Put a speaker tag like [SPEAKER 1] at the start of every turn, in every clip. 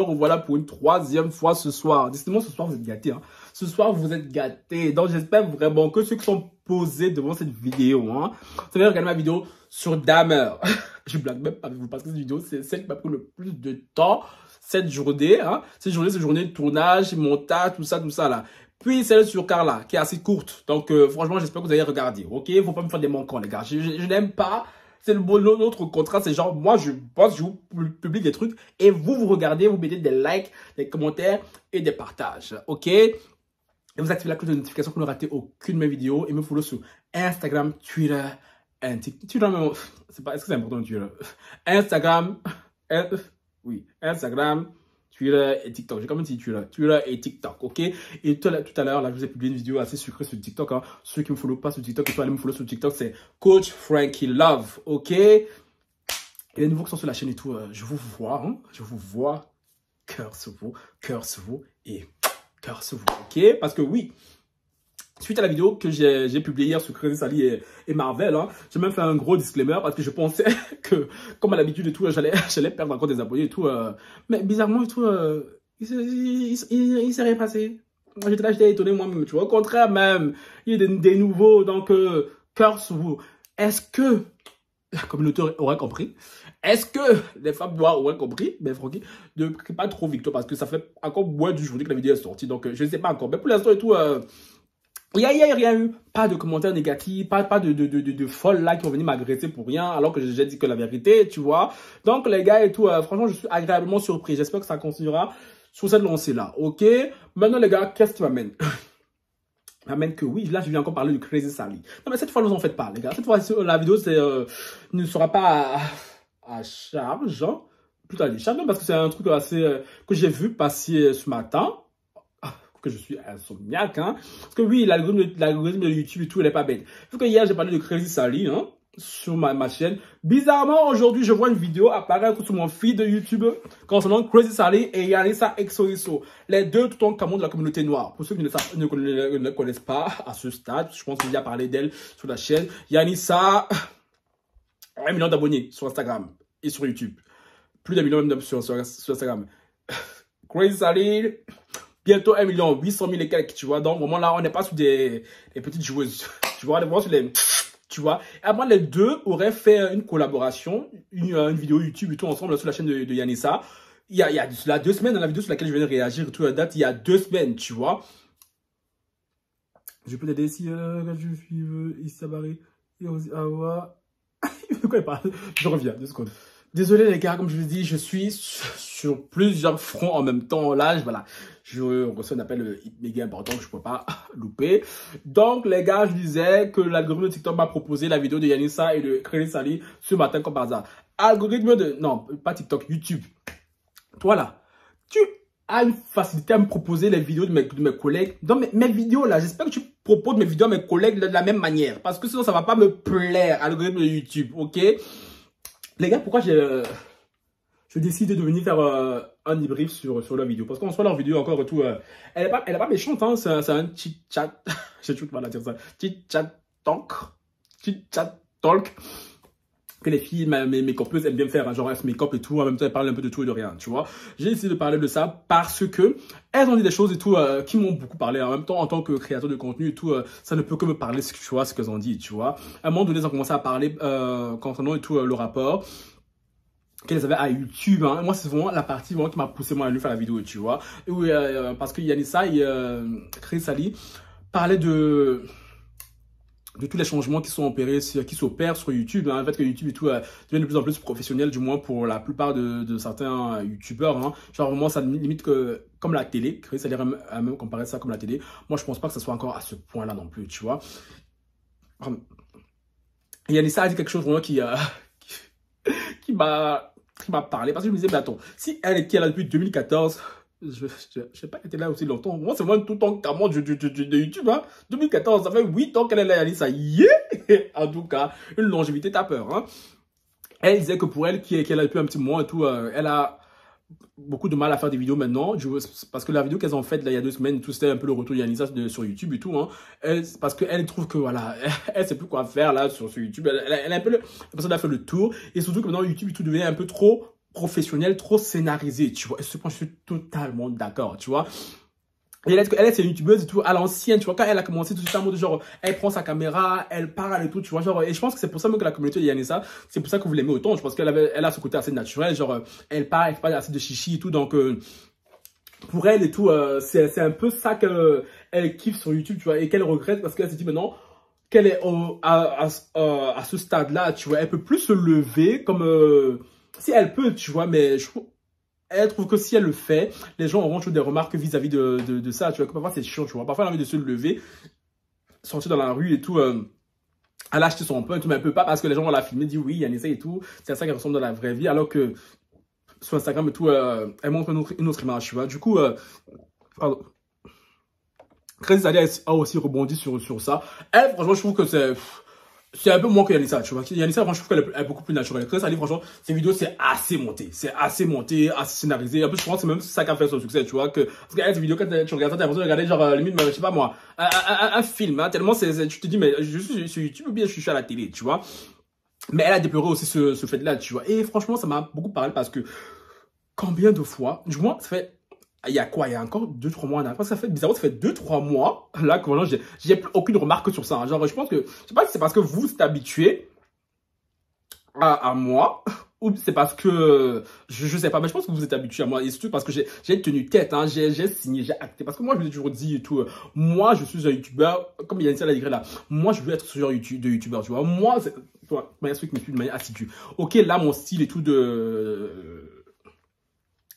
[SPEAKER 1] revoilà pour une troisième fois ce soir. Décidément, ce soir, vous êtes gâtés. Hein. Ce soir, vous êtes gâtés. Donc, j'espère vraiment que ceux qui sont posés devant cette vidéo, hein, vous allez regarder ma vidéo sur Dahmer. Je blague même pas avec vous parce que cette vidéo, c'est celle qui m'a pris le plus de temps cette journée. Hein. Cette journée, c'est une journée de tournage, montage, tout ça là. Puis celle sur Carla, qui est assez courte. Donc, franchement, j'espère que vous allez regarder. Ok, faut pas me faire des manquants, les gars. Je n'aime pas. C'est notre contrat, c'est genre, moi, je pense, je vous publie des trucs et vous regardez, vous mettez des likes, des commentaires et des partages. Ok? Et vous activez la cloche de notification pour ne rater aucune de mes vidéos et me follow sur Instagram, Twitter, et TikTok. Twitter, c'est pas, est-ce que c'est important, Twitter? Instagram, oui, Instagram, Twitter et TikTok. J'ai quand même dit Twitter et TikTok, ok? Et tout à l'heure, là, je vous ai publié une vidéo assez sucrée sur TikTok. Hein. Ceux qui ne me follow pas sur TikTok, il faut aller me follow sur TikTok, c'est Coach Frankie Love, ok? Et les nouveaux qui sont sur la chaîne et tout, je vous vois, hein? Je vous vois, cœur sur vous et cœur sur vous, ok? Parce que oui, suite à la vidéo que j'ai publiée hier sur Crazy Sally et Marvel, hein, j'ai même fait un gros disclaimer parce que je pensais que, comme à l'habitude et tout, j'allais perdre encore des abonnés et tout. Mais bizarrement et tout, il s'est rien passé. J'étais là, j'étais étonné moi-même, tu vois. Au contraire même, il y a des nouveaux, donc cœur sur vous. Est-ce que la communauté aurait compris? Est-ce que les femmes noires auraient compris? Mais Francky, ne crie pas trop Victor parce que ça fait encore moins d'une journée que la vidéo est sortie. Donc je ne sais pas encore. Mais pour l'instant et tout... il n'y a rien eu, pas de commentaires négatifs, pas de folles là qui vont venir m'agresser pour rien, alors que j'ai dit que la vérité, tu vois. Donc les gars et tout, franchement, je suis agréablement surpris. J'espère que ça continuera sur cette lancée-là, ok? Maintenant les gars, qu'est-ce qui m'amène? M'amène que oui, là je viens encore parler de Crazy Sally. Non mais cette fois, ne vous en faites pas les gars. Cette fois, la vidéo ne sera pas à charge, hein? Plutôt à décharge, parce que c'est un truc assez que j'ai vu passer ce matin. Que je suis insomniaque, hein. Parce que oui, l'algorithme de YouTube et tout, il n'est pas bête. Vu que hier, j'ai parlé de Crazy Sally, hein, sur ma chaîne. Bizarrement, aujourd'hui, je vois une vidéo apparaître sur mon feed de YouTube concernant Crazy Sally et Yanissa XOXO. Les deux tout en camon de la communauté noire. Pour ceux qui ne connaissent pas à ce stade, je pense que j'ai déjà parlé d'elle sur la chaîne. Yanissa, 1 million d'abonnés sur Instagram et sur YouTube. Plus d'1 million même sur Instagram. Crazy Sally... bientôt 1 800 000 et quelques, tu vois. Donc, au moment là, on n'est pas sur des petites joueuses. Tu vois, on est vraiment sur les... Tu vois. Et après, les deux auraient fait une collaboration, une vidéo YouTube et tout ensemble sur la chaîne de Yanissa. Il y a cela 2 semaines, dans la vidéo sur laquelle je viens de réagir et tout, la date, il y a 2 semaines, tu vois. Je peux t'aider si je suis ici à Paris. Et aussi, ah ouais. De quoi il parle? Je reviens, 2 secondes. Désolé les gars, comme je vous dis, je suis sur plusieurs fronts en même temps. Là, voilà, je reçois un appel méga important que je ne peux pas louper. Donc les gars, je disais que l'algorithme de TikTok m'a proposé la vidéo de Yanissa et de Crazy Sally ce matin comme par hasard. Algorithme de... Non, pas TikTok, YouTube. Toi là, tu as une facilité à me proposer les vidéos de mes collègues. Donc mes vidéos là, j'espère que tu proposes mes vidéos à mes collègues de la même manière. Parce que sinon, ça ne va pas me plaire, l'algorithme de YouTube, ok? Les gars, pourquoi je décide de venir faire un débrief sur leur vidéo? Parce qu'en soit leur vidéo encore et tout, elle est pas méchante, hein, c'est un chit-chat. J'ai toujours mal à dire ça. Chit-chat talk. Que les filles, mes copeuses aiment bien faire, hein, genre elles se make-up et tout, en même temps elles parlent un peu de tout et de rien, tu vois. J'ai décidé de parler de ça parce que elles ont dit des choses et tout qui m'ont beaucoup parlé. En même temps, en tant que créateur de contenu et tout, ça ne peut que me parler, tu vois, ce qu'elles ont dit, tu vois. À un moment donné, elles ont commencé à parler concernant et tout le rapport qu'elles avaient à YouTube, hein. Moi, c'est vraiment la partie vraiment qui m'a poussé moi à lui faire la vidéo, tu vois. Et oui, parce que Yanissa et Crazy Sally parlaient de tous les changements qui sont opérés, qui s'opèrent sur YouTube, hein. En fait que YouTube et tout devient de plus en plus professionnel, du moins pour la plupart de certains YouTubeurs, hein. Genre vraiment ça limite que comme la télé, Crazy Sally a même comparé ça comme la télé. Moi je pense pas que ça soit encore à ce point là non plus, tu vois. Yanissa a dit quelque chose vraiment qui m'a parlé parce que je me disais mais attends, si elle était là depuis 2014, je n'ai pas été là aussi longtemps. Moi, c'est vraiment tout le temps camon de YouTube. Hein. 2014, ça fait 8 ans qu'elle est là. Elle dit ça. Yeah! En tout cas, une longévité, t'as peur. Hein. Elle disait que pour elle, qui est là depuis un petit moment et tout, elle a beaucoup de mal à faire des vidéos maintenant. Parce que la vidéo qu'elles ont faite là, il y a 2 semaines, tout c'était un peu le retour de Yanissa sur YouTube et tout. Hein. Parce qu'elle trouve que voilà, elle sait plus quoi faire là sur YouTube. Elle a un peu l'impression d'avoir fait le tour. Et surtout que maintenant, YouTube et tout devient un peu trop professionnel, trop scénarisé, tu vois. Et ce point, je suis totalement d'accord, tu vois. Et elle, c'est une youtubeuse et tout, à l'ancienne, tu vois, quand elle a commencé tout de suite en mode genre, elle prend sa caméra, elle parle et tout, tu vois, genre, et je pense que c'est pour ça même que la communauté de Yanessa, c'est pour ça que vous l'aimez autant, je pense elle a ce côté assez naturel, genre, elle parle, elle fait pas assez de chichi et tout, donc, pour elle et tout, c'est un peu ça qu'elle elle kiffe sur YouTube, tu vois, et qu'elle regrette parce qu'elle se dit maintenant qu'elle est à ce stade-là, tu vois, elle peut plus se lever comme, si elle peut, tu vois, mais elle trouve que si elle le fait, les gens auront toujours des remarques vis-à-vis de ça, tu vois, que parfois c'est chiant, tu vois, parfois elle a envie de se lever, sortir dans la rue et tout, elle a acheté son pain et tout, mais elle peut pas parce que les gens vont la filmer, disent oui, Yanessa et tout, c'est à ça qu'elle ressemble dans la vraie vie, alors que sur Instagram et tout, elle montre une autre image, tu vois, du coup, pardon. Crazy Zaddy a aussi rebondi sur ça. Elle, franchement, je trouve que c'est un peu moins que Yanessa, tu vois. Yanessa, franchement, je trouve qu'elle est beaucoup plus naturelle. Crazy Zaddy, franchement, ses vidéos, c'est assez monté. C'est assez monté, assez scénarisé. En plus, je pense que c'est même ça qui a fait son succès, tu vois. Parce qu'elle, ses vidéos, quand tu regardes ça, t'as l'impression de regarder, genre, limite, je sais pas moi, un film, hein, tellement tu te dis, mais je suis sur YouTube ou bien je suis à la télé, tu vois. Mais elle a déploré aussi ce fait-là, tu vois. Et franchement, ça m'a beaucoup parlé parce que combien de fois, du moins, ça fait. Il y a quoi? Il y a encore 2-3 mois en arrière. Ça fait bizarrement, ça fait 2-3 mois. Là, que vraiment, j'ai plus aucune remarque sur ça. Genre, je pense que, je sais pas si c'est parce que vous êtes habitué à moi, ou c'est parce que, je sais pas, mais je pense que vous êtes habitué à moi. Et surtout parce que j'ai tenu tête, hein, j'ai signé, j'ai acté. Parce que moi, je vous ai toujours dit et tout, moi, je suis un youtubeur, comme il y a une salle à dire là, moi, je veux être ce genre de youtubeur, tu vois. Moi, c'est, tu vois, il y a ceux qui me suivent de manière assidue. Ok, là, mon style et tout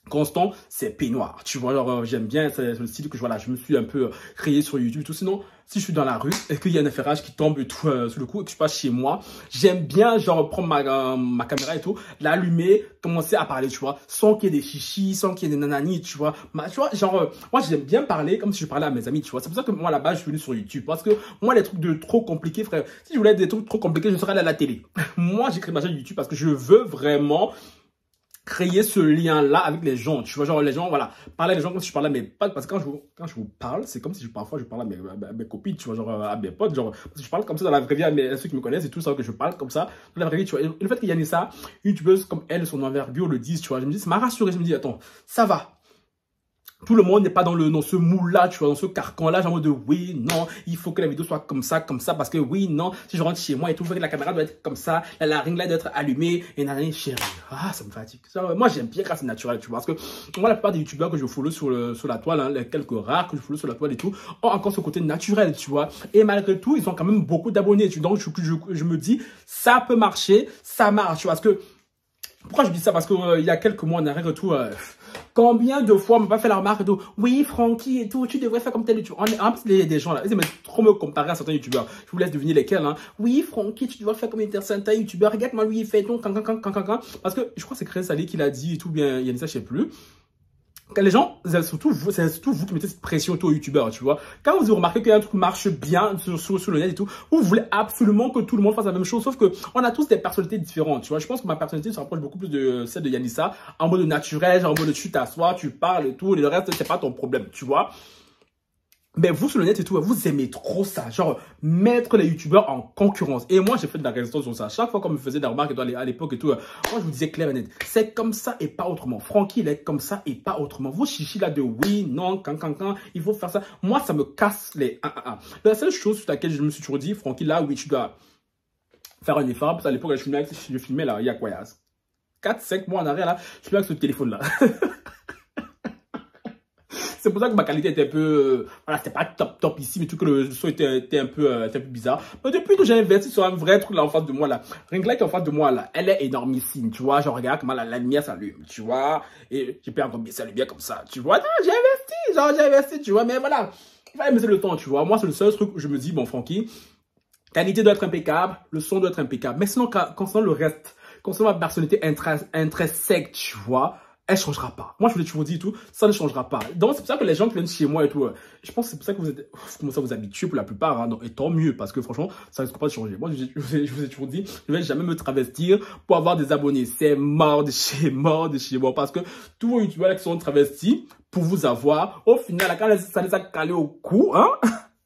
[SPEAKER 1] constant, c'est peignoir. Tu vois, genre, j'aime bien, c'est le style que voilà, je me suis un peu créé sur YouTube et tout. Sinon, si je suis dans la rue et qu'il y a un affairage qui tombe et tout sur le coup et que je passe chez moi, j'aime bien, genre, prendre ma caméra et tout, l'allumer, commencer à parler, tu vois, sans qu'il y ait des chichis, sans qu'il y ait des nananis, tu vois. Tu vois, genre, moi, j'aime bien parler comme si je parlais à mes amis, tu vois. C'est pour ça que moi, là-bas, je suis venu sur YouTube. Parce que moi, les trucs de trop compliqués, frère, si je voulais des trucs trop compliqués, je serais allé à la télé. Moi, j'ai créé ma chaîne YouTube parce que je veux vraiment créer ce lien-là avec les gens, tu vois, genre les gens, voilà, parler à les gens comme si je parlais à mes potes, parce que quand je vous parle, c'est comme si parfois je parle à mes copines, tu vois, genre à mes potes, genre, parce que je parle comme ça dans la vraie vie à ceux qui me connaissent et tout ça, que je parle comme ça dans la vraie vie, tu vois, et le fait qu'il y ait ça, une youtubeuse comme elle, son envergure le disent, tu vois, je me dis, ça m'a rassuré, je me dis, attends, ça va. Tout le monde n'est pas dans ce moule-là, tu vois, dans ce carcan-là, genre de oui, non, il faut que la vidéo soit comme ça, parce que oui, non, si je rentre chez moi et tout, il faut que la caméra doit être comme ça, la ring là doit être allumée, et nanani, chérie, ah, ça me fatigue. Moi, j'aime bien quand c'est naturel, tu vois, parce que moi, la plupart des youtubeurs que je follow sur la toile, hein, les quelques rares que je follow sur la toile et tout, ont encore ce côté naturel, tu vois, et malgré tout, ils ont quand même beaucoup d'abonnés, tu vois, donc je me dis, ça peut marcher, ça marche, tu vois, parce que, pourquoi je dis ça? Parce que il y a quelques mois en arrière et tout, combien de fois on m'a pas fait la remarque et tout, oui, Francky et tout, tu devrais faire comme tel youtubeur. En plus, des gens là, ils aiment trop me comparer à certains youtubeurs. Je vous laisse deviner lesquels, hein. Oui, Francky, tu devrais faire comme certains youtubeurs. Regarde-moi, lui, il fait ton can. Parce que je crois que c'est Crazy Zaddy qui l'a dit et tout, bien, Yanessa, je sais plus. Quand les gens, c'est surtout vous qui mettez cette pression aux youtubeurs, tu vois. Quand vous remarquez qu'un truc marche bien sur le net et tout, vous voulez absolument que tout le monde fasse la même chose, sauf que on a tous des personnalités différentes, tu vois. Je pense que ma personnalité se rapproche beaucoup plus de celle de Yanessa, en mode naturel, genre en mode tu t'assois, tu parles et tout, et le reste, c'est pas ton problème, tu vois. Mais vous, sur le net et tout, vous aimez trop ça. Genre, mettre les youtubeurs en concurrence. Et moi, j'ai fait de la résistance sur ça. Chaque fois qu'on me faisait des remarques à l'époque et tout, moi, je vous disais clair et net. C'est comme ça et pas autrement. Francky, il est comme ça et pas autrement. Vos chichis là de oui, non, quand, il faut faire ça. Moi, ça me casse les 1. La seule chose sur laquelle je me suis toujours dit, Francky, là, oui, tu dois faire un effort. Parce qu'à l'époque, je filmais là, il y a quoi, il y a 4-5 mois en arrière là, je filmais avec ce téléphone là. C'est pour ça que ma qualité était un peu, voilà, c'était pas top ici, mais tout que le son était un peu bizarre. Mais depuis que j'ai investi sur un vrai truc là en face de moi là, ring light en face de moi là, elle est énormissime, tu vois, je regarde comment la lumière s'allume, tu vois, et j'ai pas encore baissé la lumière comme ça, tu vois, non, j'ai investi, tu vois, mais voilà, il fallait me laisser le temps, tu vois. Moi, c'est le seul truc où je me dis, bon, Francky, qualité doit être impeccable, le son doit être impeccable, mais sinon, concernant le reste, concernant ma personnalité intrinsèque, tu vois, elle changera pas. Moi, je vous l'ai toujours dit et tout, ça ne changera pas. Donc, c'est pour ça que les gens qui viennent chez moi et tout, je pense que c'est pour ça que vous commencez à vous habituer pour la plupart, hein, donc, et tant mieux, parce que franchement, ça risque pas de changer. Moi, je vous ai toujours dit, je ne vais jamais me travestir pour avoir des abonnés. C'est mort de chez moi, parce que tous vos youtubeurs là qui sont travestis pour vous avoir, au final, quand ça les a calés au cou, hein,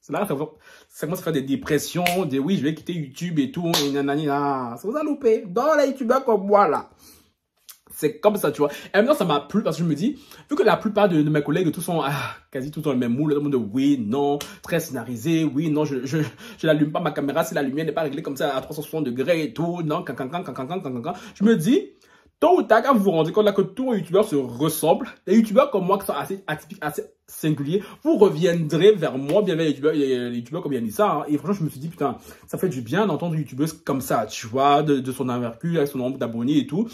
[SPEAKER 1] c'est là, ça commence à faire des dépressions, des oui, je vais quitter YouTube et tout, et nanani, ça vous a loupé. Dans les youtubeurs comme moi, là, C'est comme ça, tu vois. Et maintenant, ça m'a plu parce que je me dis, vu que la plupart de mes collègues, tous sont quasi tous dans le même moule, tout le monde dit oui, non, très scénarisé, oui, non, je n'allume pas ma caméra si la lumière n'est pas réglée comme ça à 360 degrés et tout, non, Je me dis, tôt ou tard, quand vous vous rendez compte là que tous les youtubeurs se ressemblent, les youtubeurs comme moi qui sont assez atypiques, assez singuliers, vous reviendrez vers moi, bien vers les youtubeurs comme Yanissa, hein. Et franchement, je me suis dit, putain, ça fait du bien d'entendre une youtubeuse comme ça, tu vois, de son envergure, avec son nombre d'abonnés et tout.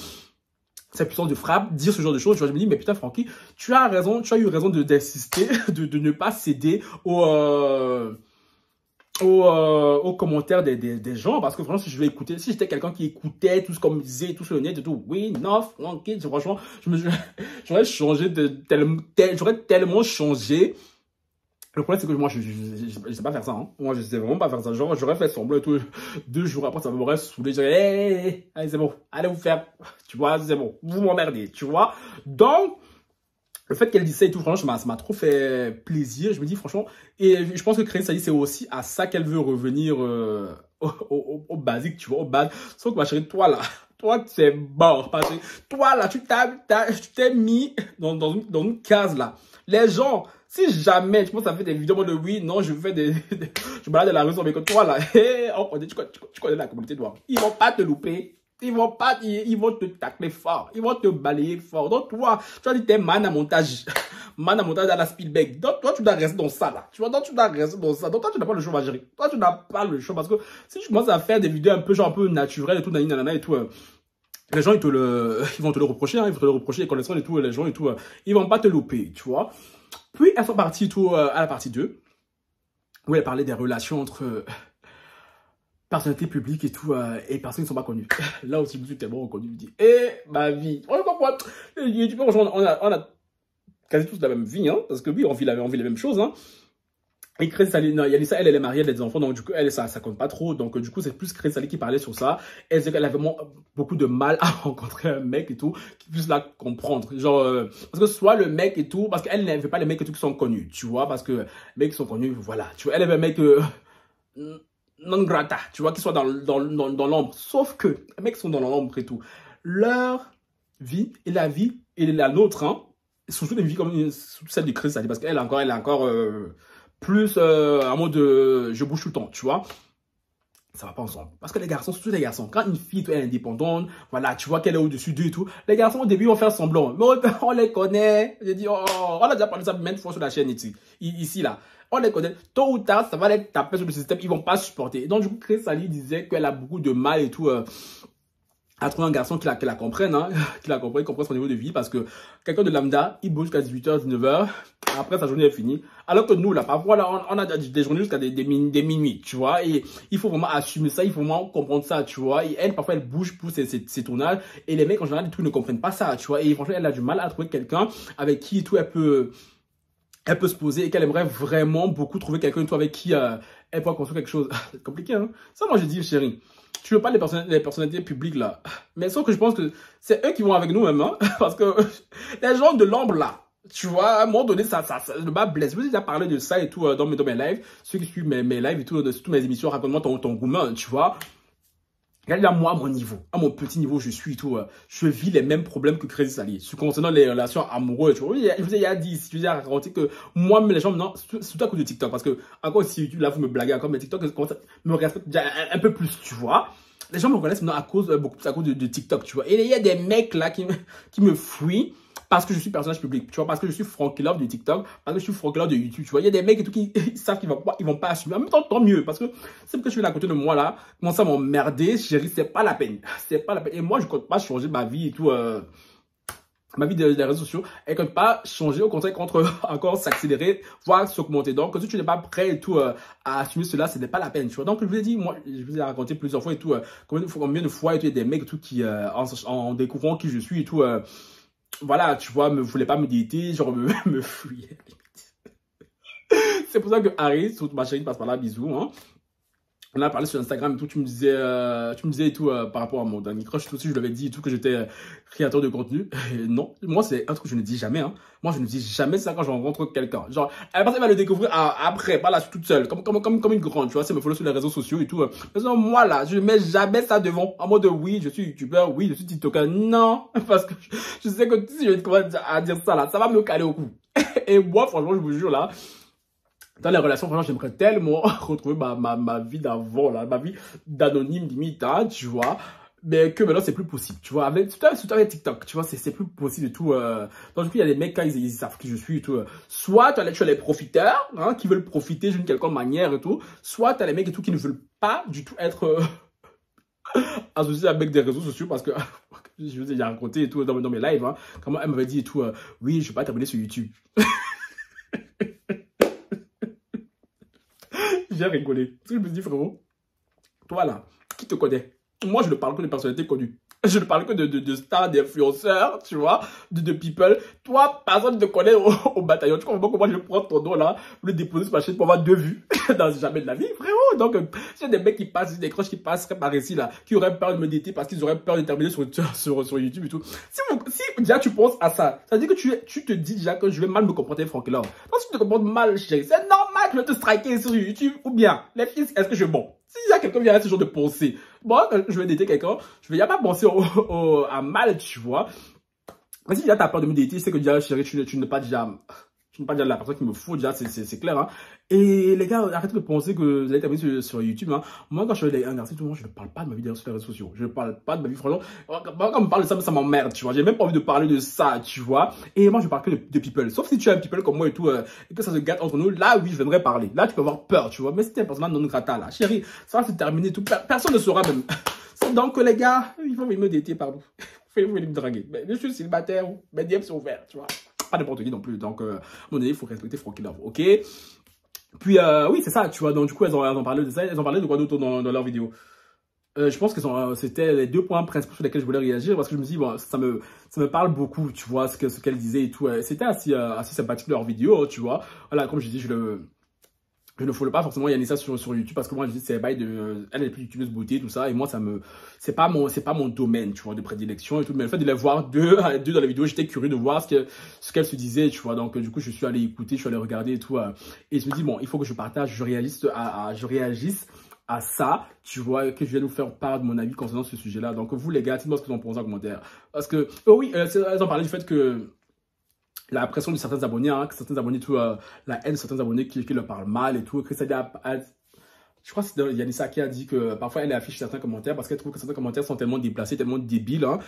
[SPEAKER 1] Sa puissance de frappe, dire ce genre de choses. Je me dis, mais putain, Francky, tu as raison, tu as eu raison d'insister, de ne pas céder aux commentaires des gens, parce que franchement, si je vais écouter, si j'étais quelqu'un qui écoutait tout ce qu'on me disait, tout ce le net et tout, oui, non, Francky, franchement, j'aurais changé j'aurais tellement changé. Le problème, c'est que moi, je sais pas faire ça, hein. Moi, je sais vraiment pas faire ça. Genre, j'aurais fait semblant et tout. 2 jours après, ça m'aurait saoulé. J'aurais, hey, allez, c'est bon. Allez vous faire. Tu vois, c'est bon. Vous m'emmerdez, tu vois. Donc, le fait qu'elle dise ça et tout, franchement, ça m'a trop fait plaisir. Je me dis, franchement, et je pense que Crédit Sali, c'est aussi à ça qu'elle veut revenir au basique, tu vois, au base. Sauf que ma chérie, toi là, toi, c'est mort. Parce que toi là, tu t'es mis dans une case là. Les gens, si jamais, tu penses à faire des vidéos de oui, non, je fais je balade dans la rue sans mes côtes, toi là, tu connais la communauté noire. Ils vont pas te louper. Ils vont te tacler fort. Ils vont te balayer fort. Donc toi, tu as dit t'es man à montage. Man à montage à la Spielberg. Donc toi, tu dois rester dans ça là. Tu vois, donc tu dois rester dans ça. Donc toi, tu n'as pas le choix, ma chérie. Toi, tu n'as pas le choix parce que si tu commences à faire des vidéos un peu naturelles et tout, nanana et tout, les gens, ils vont te le reprocher, hein, ils vont te le reprocher, les connaissances et tout, les gens et tout, ils vont pas te louper, tu vois. Puis, elles sont parties tout, à la partie 2, où elle parlait des relations entre personnalités publiques et tout, et personnes qui ne sont pas connues. Là aussi, je me suis tellement reconnu, je me dis, ma vie, on comprend, on a quasi tous la même vie, hein, parce que oui, on vit les mêmes choses, hein. Et Crédit Sali, non, Yanissa, elle est mariée, elle a des enfants, donc du coup, ça compte pas trop. Donc du coup, c'est plus Crédit Sali qui parlait sur ça. Elle disait qu'elle avait vraiment beaucoup de mal à rencontrer un mec et tout, qui puisse la comprendre. Genre, parce que soit le mec et tout, parce qu'elle n'aime pas les mecs et tout qui sont connus, tu vois, parce que les mecs qui sont connus, voilà, tu vois, elle aime un mec non grata, tu vois, qui soit dans l'ombre. Sauf que les mecs qui sont dans l'ombre et tout, leur vie et la vie et la nôtre, hein, surtout des vies comme celle de Crédit Sali, parce qu'elle est encore plus en mode je bouge tout le temps, tu vois. Ça va pas ensemble. Parce que les garçons, surtout les garçons, quand une fille est indépendante, voilà, tu vois qu'elle est au-dessus d'eux et tout, les garçons au début vont faire semblant. Mais on les connaît. J'ai dit, oh, on a déjà parlé de ça maintes fois sur la chaîne ici là. On les connaît. Tôt ou tard, ça va les taper sur le système, ils vont pas supporter. Donc du coup, Crédit Sali disait qu'elle a beaucoup de mal et tout. À trouver un garçon qui la comprenne, hein, qui comprenne son niveau de vie, parce que quelqu'un de lambda, il bouge jusqu'à 18h, 19h, après sa journée est finie. Alors que nous, là, parfois, là, on a des journées jusqu'à des minuit, tu vois, et il faut vraiment assumer ça, il faut vraiment comprendre ça, tu vois, et elle, parfois, elle bouge pour ses tournages, et les mecs, en général, les trucs ne comprennent pas ça, tu vois, et franchement, elle a du mal à trouver quelqu'un avec qui, tout, elle peut se poser, et qu'elle aimerait vraiment beaucoup trouver quelqu'un, avec qui, elle pourra construire quelque chose. C'est compliqué, hein. Ça, moi, je dis, chérie. Tu veux pas les personnalités publiques là. Mais sauf que je pense que c'est eux qui vont avec nous même. Hein, parce que les gens de l'ombre là, tu vois, à un moment donné, le bas blesse. Je vous ai déjà parlé de ça et tout dans mes lives. Ceux qui suivent mes lives et tout, de toutes mes émissions, raconte-moi ton gourmand, tu vois. Regardez à moi, à mon niveau, à mon petit niveau, je suis et tout. Je vis les mêmes problèmes que Crédit Sali. Concernant les relations amoureuses, tu vois. Je vous ai dit, je vous ai raconté que moi, les gens, non, surtout à cause de TikTok. Parce que, encore si là, vous me blaguez encore, mais TikTok me respecte déjà un peu plus, tu vois. Les gens me reconnaissent maintenant beaucoup plus à cause de TikTok, tu vois. Et il y a des mecs là qui me fuient parce que je suis personnage public, tu vois, parce que je suis Francky Love de TikTok, parce que je suis Francky Love de YouTube, tu vois. Il y a des mecs et tout qui savent qu'ils vont pas assumer. En même temps, tant mieux, parce que c'est que je suis à côté de moi là, commence à m'emmerder, chérie, c'est pas la peine. C'est pas la peine. Et moi, je compte pas changer ma vie et tout, ma vie des réseaux sociaux, elle compte pas changer, au contraire, encore s'accélérer, voire s'augmenter. Donc, si tu n'es pas prêt et tout à assumer cela, ce n'est pas la peine, tu vois. Donc, je vous ai dit, moi, je vous ai raconté plusieurs fois et tout, combien de fois et tout, il y a des mecs et tout qui, en découvrant qui je suis et tout, voilà, tu vois, me voulaient pas me dater, genre me fuyaient. C'est pour ça que Harry, ma chérie, passe par là, bisous, hein. On a parlé sur Instagram et tout, tu me disais et tout par rapport à mon dernier crush, tout aussi, je l'avais dit et tout, que j'étais créateur de contenu. Et non, moi, c'est un truc que je ne dis jamais, hein. Moi, je ne dis jamais ça quand je rencontre quelqu'un. Genre, la personne va le découvrir après, pas là, toute seule, comme une grande, tu vois, c'est me follow sur les réseaux sociaux et tout. Mais non, moi, là, je ne mets jamais ça devant, en mode, oui, je suis youtubeur, oui, je suis tiktoker. Non, parce que je sais que si je vais commencer à dire ça, là, ça va me caler au cou. Et moi, franchement, je vous jure, là, dans les relations, franchement, j'aimerais tellement retrouver ma vie d'avant, là, ma vie d'anonyme limite, hein, tu vois. Mais que maintenant, c'est plus possible, tu vois. Surtout avec TikTok, tu vois, c'est plus possible et tout. Donc, du coup, il y a des mecs, quand ils savent qui je suis et tout. Soit tu as les profiteurs, hein, qui veulent profiter d'une quelconque manière et tout. Soit tu as les mecs et tout qui ne veulent pas du tout être associés avec des réseaux sociaux parce que, je vous ai déjà raconté et tout dans mes lives, hein, comment elle m'avait dit et tout, oui, je vais pas t'abonner sur YouTube. J'ai rigolé. Parce que je me suis dit, frérot, toi là, qui te connaît? Moi, je ne parle que de personnalités connues. Je ne parle que de stars, d'influenceurs, tu vois, de people. Toi, personne ne te connaît au bataillon. Tu comprends comment je prends ton nom là, le déposer sur ma chaîne pour avoir 2 vues dans jamais de la vie, frérot. Donc, s'il y a des mecs qui passent, des croches qui passeraient par ici là, qui auraient peur de me dater parce qu'ils auraient peur de terminer sur YouTube et tout. Si déjà tu penses à ça, ça veut dire que tu te dis déjà que je vais mal me comporter, Franck là. Donc, si tu te comportes mal, chérie, c'est normal que je te striker sur YouTube ou bien, les filles, est-ce que je bon? S'il y a quelqu'un qui a ce genre de pensée, moi, je vais dater quelqu'un, je vais pas penser à mal, tu vois. Mais si déjà t'as peur de me dater, c'est que déjà, chérie, tu n'es pas déjà la personne qui me faut, déjà, c'est clair, hein. Et les gars, arrêtez de penser que vous allez terminer sur YouTube, hein. Moi, quand je suis un garçon, tout le monde, je ne parle pas de ma vie sur les réseaux sociaux. Je ne parle pas de ma vie, franchement. Quand on me parle de ça m'emmerde, tu vois. J'ai même pas envie de parler de ça, tu vois. Et moi, je parle que de people. Sauf si tu es un people comme moi et tout, et que ça se gâte entre nous, là, oui, je viendrai parler. Là, tu peux avoir peur, tu vois. Mais si t'es un personnage non grata, là, chérie, ça va se terminer tout. Personne ne saura même. Donc, les gars, il faut me dater, pardon. Il faut me draguer. Mais je suis célibataire, mes DM sont ouverts, tu vois. Pas n'importe qui non plus. Donc, à un moment donné, il faut respecter Francky Love, ok? Puis, oui, c'est ça, tu vois. Donc, du coup, elles ont parlé de ça. Elles ont parlé de quoi d'autre dans leur vidéo? Je pense que c'était les 2 points principaux sur lesquels je voulais réagir parce que je me dis, bon, ça me parle beaucoup, tu vois, ce qu'elle disait et tout. C'était assez sympathique leur vidéo, tu vois. Voilà, comme je dis, je ne follow pas forcément Yanissa sur YouTube parce que moi je dis c'est bail elle est plus youtubeuse beauté tout ça et moi c'est pas mon domaine, tu vois, de prédilection et tout, mais le fait de les voir deux dans la vidéo, j'étais curieux de voir ce qu'elle se disait, tu vois. Donc du coup je suis allé écouter, je suis allé regarder et tout, et je me dis bon, il faut que je partage, je réagisse à ça, tu vois, que je vais nous faire part de mon avis concernant ce sujet-là. Donc vous les gars, dites-moi ce que vous en pensez en commentaire. Parce que, oh oui, elles ont parlé du fait que la pression de certains abonnés, hein, que certains abonnés, tout, la haine de certains abonnés qui leur parlent mal et tout, que ça je crois que c'est Yanissa qui a dit que parfois elle affiche certains commentaires parce qu'elle trouve que certains commentaires sont tellement déplacés, tellement débiles, hein,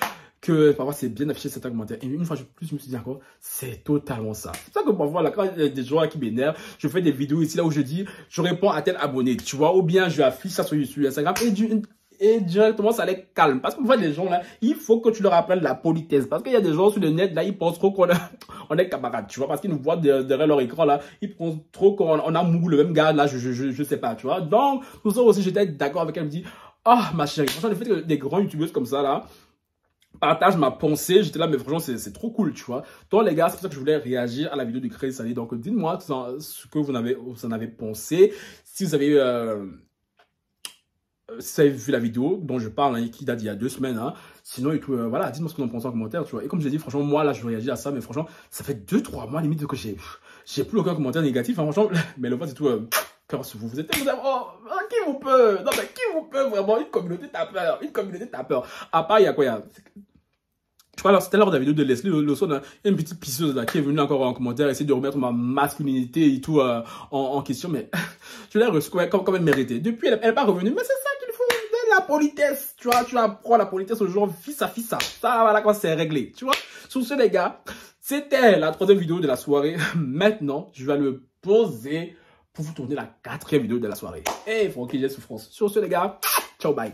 [SPEAKER 1] que parfois c'est bien d'afficher certains commentaires. Et une fois de plus, je me suis dit encore, c'est totalement ça. C'est ça que parfois, là, quand il y a des gens qui m'énervent, je fais des vidéos ici là où je dis, je réponds à tel abonné, tu vois, ou bien je affiche ça sur Instagram et directement ça les calme. Parce qu'on voit des gens là, il faut que tu leur apprennes la politesse. Parce qu'il y a des gens sur le net là, ils pensent trop qu'on est camarades, tu vois. Parce qu'ils nous voient derrière leur écran là, ils pensent trop qu'on a mou le même gars là, je sais pas, tu vois. Donc, pour ça aussi, j'étais d'accord avec elle, me dit, ah, ma chérie, franchement, le fait que des grands youtubeuses comme ça là, partagent ma pensée, j'étais là, mais franchement, c'est trop cool, tu vois. Donc, les gars, c'est pour ça que je voulais réagir à la vidéo du Crazy Sally. Donc, dites-moi ce que vous en avez pensé. Si vous avez si vous avez vu la vidéo dont je parle, hein, qui date d'il y a 2 semaines, hein. Sinon, et tout, voilà, dites-moi ce que vous en pensez en commentaire, tu vois. Et comme je l'ai dit, franchement, moi, là, je réagis à ça, mais franchement, ça fait 2-3 mois, limite, que j'ai plus aucun commentaire négatif, hein, franchement. Mais le fait, c'est tout, quand vous êtes, oh, qui vous peut? Non, mais qui vous peut, vraiment? Une communauté, t'as peur. Une communauté, t'as peur. À part, il y a quoi, je crois, alors, c'était lors de la vidéo de Leslie Lawson, hein, il y a une petite pisseuse là qui est venue encore en commentaire essayer de remettre ma masculinité et tout en question, mais je l'ai reçu comme elle méritait. Depuis, elle n'est pas revenue, mais c'est ça qu'il faut, de la politesse, tu vois, tu apprends la politesse aux gens, fils à fils, ça, voilà, quand c'est réglé, tu vois. Sur ce, les gars, c'était la 3e vidéo de la soirée. Maintenant, je vais me poser pour vous tourner la 4e vidéo de la soirée. Et Francky, j'ai souffrance. Sur ce, les gars, ciao, bye.